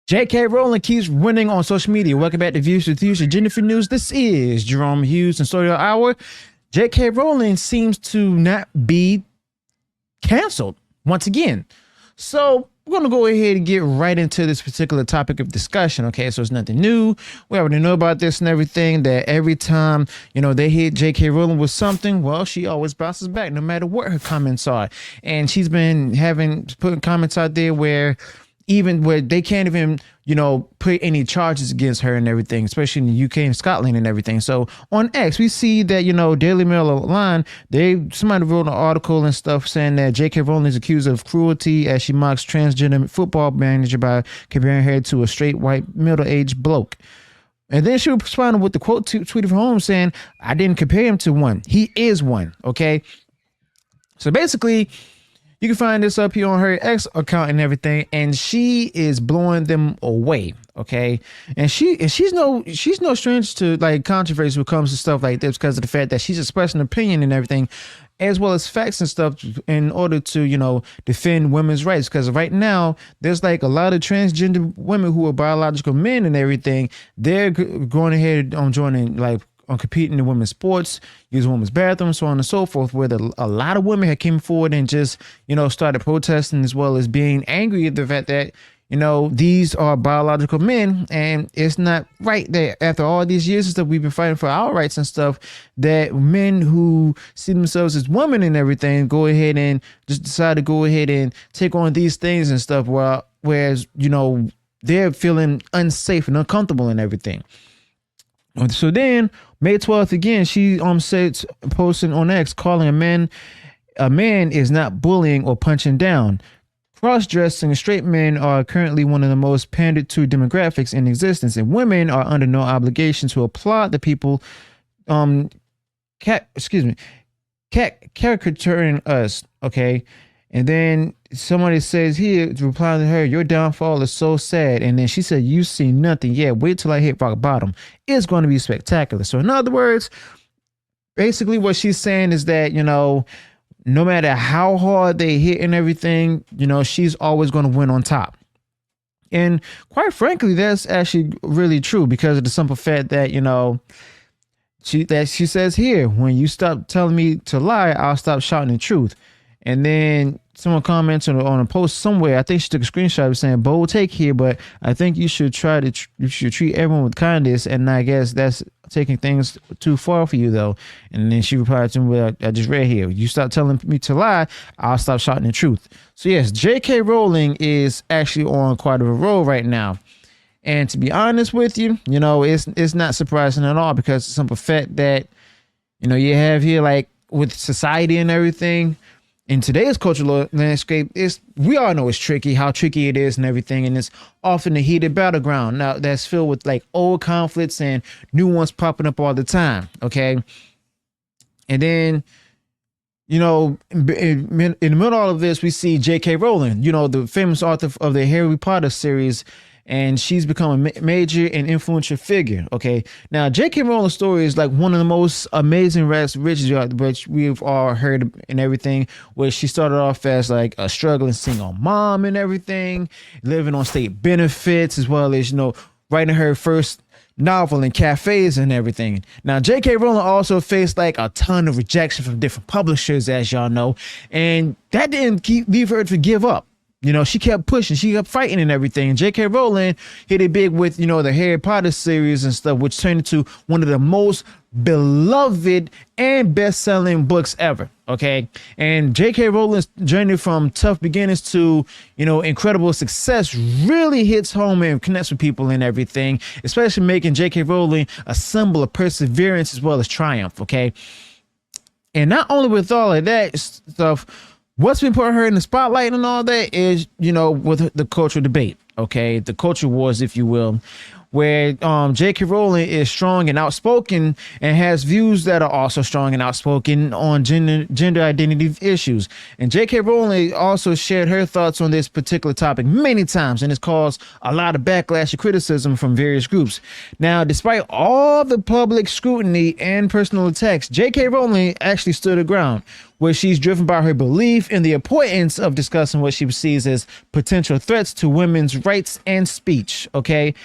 J.K. Rowling keeps winning on social media. Welcome back to Views with Hughes, Agenda for News. This is Jerome Hughes and Story of the Hour. J.K. Rowling seems to not be canceled once again. So we're going to go ahead and get right into this particular topic of discussion. Okay, so it's nothing new. We already know about this and everything, that every time, they hit J.K. Rowling with something, well, she always bounces back no matter what her comments are. And she's been putting comments out there where they can't even, put any charges against her and everything, especially in the UK and Scotland and everything. So on X, we see that, Daily Mail online, somebody wrote an article and stuff saying that J.K. Rowling is accused of cruelty as she mocks transgender football manager by comparing her to a straight white middle-aged bloke. And then she responded with the quote tweeted from home saying, "I didn't compare him to one. He is one." Okay. So basically, you can find this up here on her X account and everything, and she is blowing them away. Okay, and she's no stranger to like controversy when it comes to stuff like this because of the fact that she's expressing opinion and everything, as well as facts and stuff in order to defend women's rights. Because right now there's like a lot of transgender women who are biological men and everything. They're going ahead on joining on competing in women's sports, using women's bathrooms, so on and so forth, where a lot of women had came forward and just, started protesting as well as being angry at the fact that, these are biological men, and it's not right that after all these years and stuff, we've been fighting for our rights and stuff, that men who see themselves as women and everything go ahead and just decide to go ahead and take on these things and stuff, whereas, they're feeling unsafe and uncomfortable and everything. So then May 12th again, she said, posting on X, calling a man is not bullying or punching down. Cross-dressing straight men are currently one of the most pandered to demographics in existence, and women are under no obligation to applaud the people caricaturing us. Okay. And then somebody says here, replying to her, "Your downfall is so sad." And then she said, "You see nothing yet. Wait till I hit rock bottom. It's going to be spectacular." So in other words, basically what she's saying is that, no matter how hard they hit and everything, she's always going to win on top. And quite frankly, that's actually really true because of the simple fact that, she says here, "When you stop telling me to lie, I'll stop shouting the truth." And then someone comments on a post somewhere. I think she took a screenshot of saying, "Bold take here, but I think you should you should treat everyone with kindness." And I guess that's taking things too far for you, though. And then she replied to him, "Well, I just read here. You stop telling me to lie, I'll stop shouting the truth." So yes, J.K. Rowling is actually on quite a roll right now. And to be honest with you, it's not surprising at all because the simple fact that, you have here like with society and everything. In today's cultural landscape, we all know it's tricky, how tricky it is and everything, and it's often a heated battleground. Now that's filled with like old conflicts and new ones popping up all the time. Okay, and then in the middle of all of this, we see J.K. Rowling, the famous author of the Harry Potter series. And she's become a major and influential figure. Okay. Now, J.K. Rowling's story is like one of the most amazing rags to riches, which we've all heard and everything, where she started off as like a struggling single mom and everything, living on state benefits, as well as, writing her first novel in cafes and everything. Now, J.K. Rowling also faced like a ton of rejection from different publishers, as y'all know, and that didn't leave her to give up. She kept pushing, she kept fighting and everything. J.K. Rowling hit it big with, the Harry Potter series and stuff, which turned into one of the most beloved and best-selling books ever. Okay. And J.K. Rowling's journey from tough beginnings to, incredible success really hits home and connects with people and everything, especially making J.K. Rowling a symbol of perseverance as well as triumph. Okay. And not only with all of that stuff, what's been putting her in the spotlight and all that is, with the cultural debate, okay, the culture wars, if you will, where J.K. Rowling is strong and outspoken and has views that are also strong and outspoken on gender identity issues. And J.K. Rowling also shared her thoughts on this particular topic many times, and it's caused a lot of backlash and criticism from various groups. Now, despite all the public scrutiny and personal attacks, J.K. Rowling actually stood her ground, where she's driven by her belief in the importance of discussing what she sees as potential threats to women's rights and speech. Okay.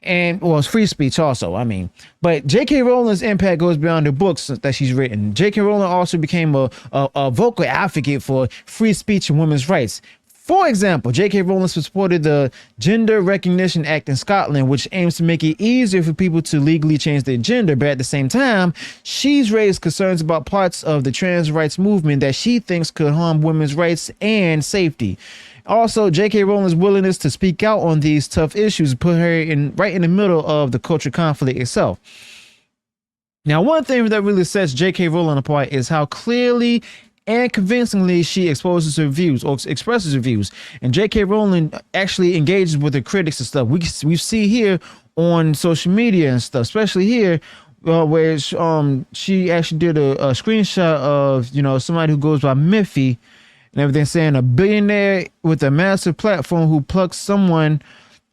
And well, it's free speech also. I mean, but J.K. Rowling's impact goes beyond the books that she's written. J.K. Rowling also became a vocal advocate for free speech and women's rights. For example, J.K. Rowling supported the Gender Recognition Act in Scotland, which aims to make it easier for people to legally change their gender. But at the same time, she's raised concerns about parts of the trans rights movement that she thinks could harm women's rights and safety. Also, J.K. Rowling's willingness to speak out on these tough issues put her right in the middle of the cultural conflict itself. Now, one thing that really sets J.K. Rowling apart is how clearly and convincingly she exposes her views or expresses her views. And J.K. Rowling actually engages with her critics and stuff. We see here on social media and stuff, especially here, where she actually did a screenshot of somebody who goes by Miffy and everything, saying a billionaire with a massive platform who plucks someone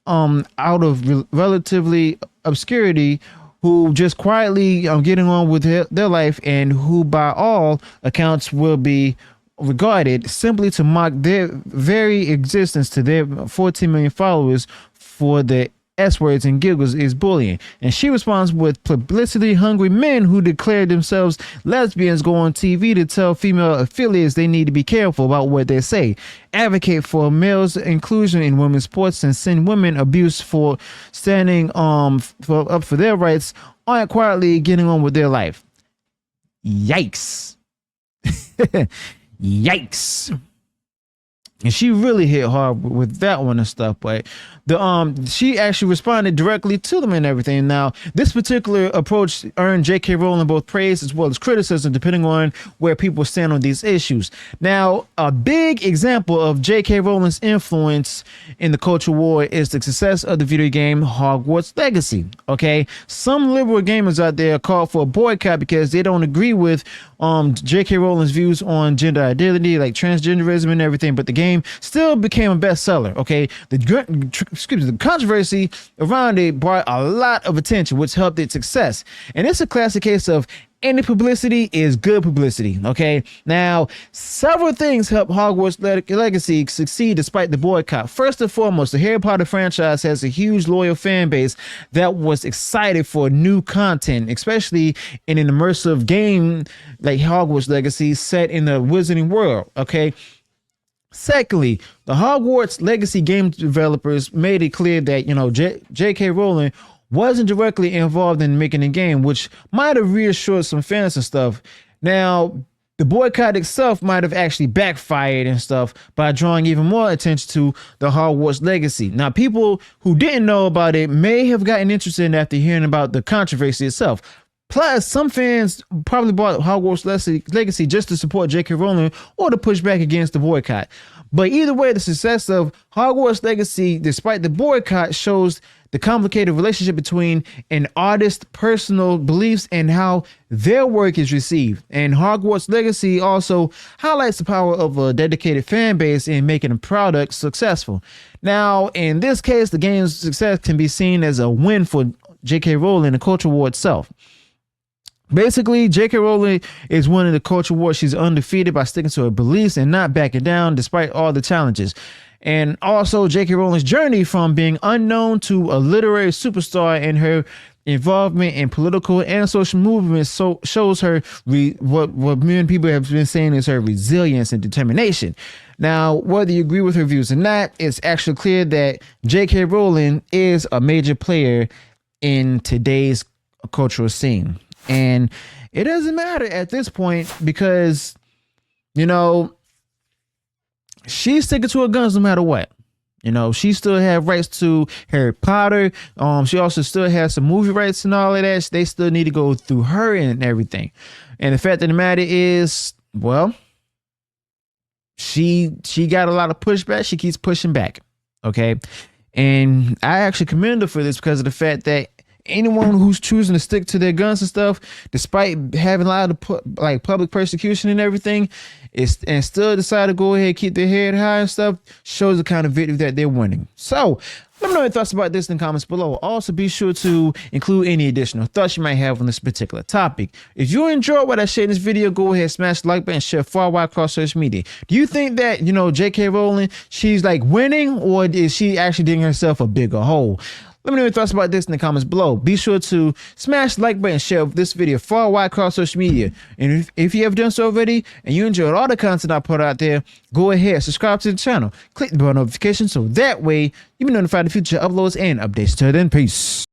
out of relatively obscurity, who just quietly getting on with their life, and who by all accounts will be regarded simply to mock their very existence to their 14 million followers for the S words and giggles is bullying. And she responds with publicity hungry men who declare themselves lesbians go on TV to tell female affiliates they need to be careful about what they say, advocate for males' inclusion in women's sports, and send women abuse for standing up for their rights, aren't quietly getting on with their life. Yikes. Yikes. And she really hit hard with that one and stuff, but she actually responded directly to them and everything. Now, this particular approach earned J.K. Rowling both praise as well as criticism, depending on where people stand on these issues. Now, a big example of J.K. Rowling's influence in the culture war is the success of the video game Hogwarts Legacy. Okay, some liberal gamers out there call for a boycott because they don't agree with J.K. Rowling's views on gender identity, like transgenderism and everything, but the game still became a bestseller. Okay, the controversy around it brought a lot of attention, which helped its success. And it's a classic case of any publicity is good publicity. Okay, now several things helped Hogwarts Legacy succeed despite the boycott. First and foremost, the Harry Potter franchise has a huge loyal fan base that was excited for new content, especially in an immersive game like Hogwarts Legacy set in the Wizarding World. Okay. Secondly, the Hogwarts Legacy game developers made it clear that, J.K. Rowling wasn't directly involved in making the game, which might have reassured some fans and stuff. Now, the boycott itself might have actually backfired and stuff by drawing even more attention to the Hogwarts Legacy. Now, people who didn't know about it may have gotten interested after hearing about the controversy itself. Plus, some fans probably bought Hogwarts Legacy just to support J.K. Rowling or to push back against the boycott. But either way, the success of Hogwarts Legacy, despite the boycott, shows the complicated relationship between an artist's personal beliefs and how their work is received. And Hogwarts Legacy also highlights the power of a dedicated fan base in making a product successful. Now, in this case, the game's success can be seen as a win for J.K. Rowling and the culture war itself. Basically, J.K. Rowling is winning the culture war. She's undefeated by sticking to her beliefs and not backing down despite all the challenges. And also, J.K. Rowling's journey from being unknown to a literary superstar and her involvement in political and social movements shows her what many people have been saying is her resilience and determination. Now, whether you agree with her views or not, it's actually clear that J.K. Rowling is a major player in today's cultural scene. And it doesn't matter at this point because, she's sticking to her guns no matter what. She still have rights to Harry Potter. She also still has some movie rights and all of that. They still need to go through her and everything. And the fact of the matter is, well, she got a lot of pushback. She keeps pushing back. Okay. And I actually commend her for this because of the fact that anyone who's choosing to stick to their guns and stuff, despite having a lot of public persecution and everything, and still decide to go ahead and keep their head high and stuff, shows the kind of victory that they're winning. So Let me know your thoughts about this in the comments below. Also, be sure to include any additional thoughts you might have on this particular topic. If you enjoyed what I shared in this video, go ahead, smash the like button, share far wide across social media. Do you think that, J.K. Rowling, she's like winning, or is she actually digging herself a bigger hole? Let me know your thoughts about this in the comments below. Be sure to smash the like button, share this video far wide across social media. And if you have done so already and you enjoyed all the content I put out there, go ahead, subscribe to the channel, click the bell notification so that way you'll be notified of future uploads and updates. Till then, peace.